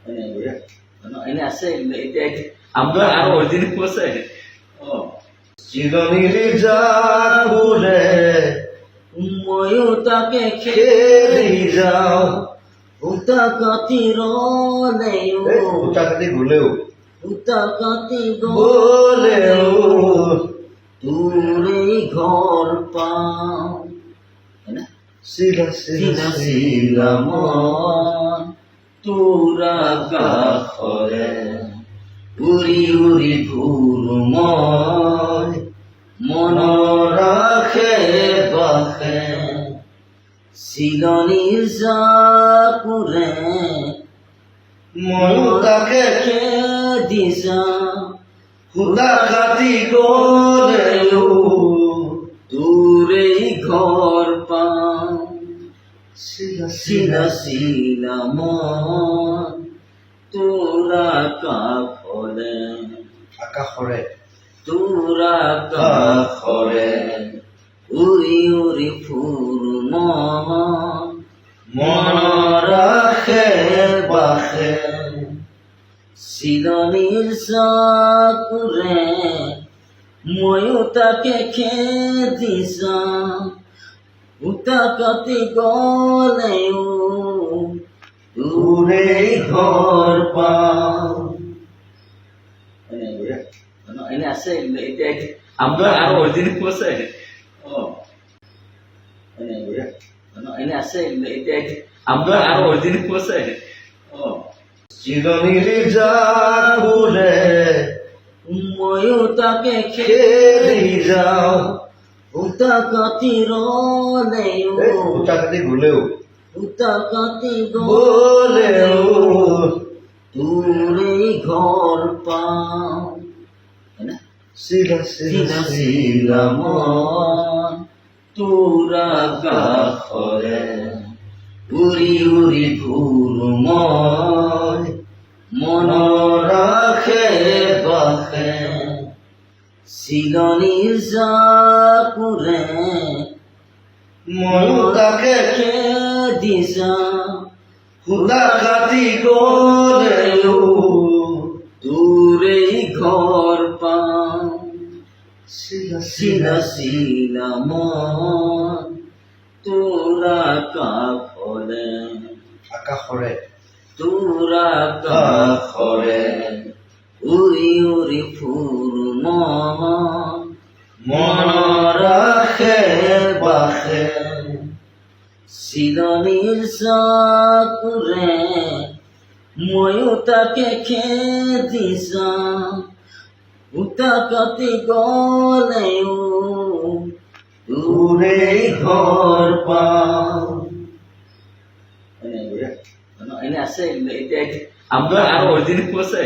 ini আছে এটা আমরা আর অরিজিনাল বসে চিরনির জাগুরে ময়ও তাকে খেলি যাও উতা কাতির নেও উটাকাটি গুলেও উতা কাতি বলেও দূরে ঘর পাও না সিলা সিলা সিলা মন তোরা গাখরে উরি উরি ভুরময় মন রাখে বাখে সিলনির জাপুরে ময়ু তাকে কে দিশা উটাকাটি গলেও দূরে ঘর পাও সিলা সিলা সিলা মন তোরা কাখরে আকাশরে তোরা কাখরে উরি উরি ফুরময় মন রাখে বাখে সিলনির জাপুরে ময়ও তাকে খেদিসা উতা কাতি গলেও দূরে ঘর পাও ini আছে এটা আমরা আর অরিজিনাল বসে ini আছে এটা আমরা আর অরিজিনাল বসে চিরনির জাগুরে ময়ও তাকে খেলি যাও উতা কাতির নেও উটাকাটি গুলেও উতা কাতি বলেও দূরে ঘর পাও না সিলা সিলা সিলা মন তোরা গাখরে উরি উরি ভুরময় মন রাখে বাখে সিলনির জাপুরে ময়ু তাকে কে দিশা উটাকাটি গলেও দূরে ঘর পাও সিলা সিলা সিলা মন তোরা কাখরে আকাশরে তোরা কাখরে উরি উরি ফুরময় মন রাখে বাখে সিলনির জাপুরে ময়ও তাকে খেদিসা উতা কাতি গলেও দূরে ঘর পাও ini আছে এটা আমরা আর অরিজিনাল বসে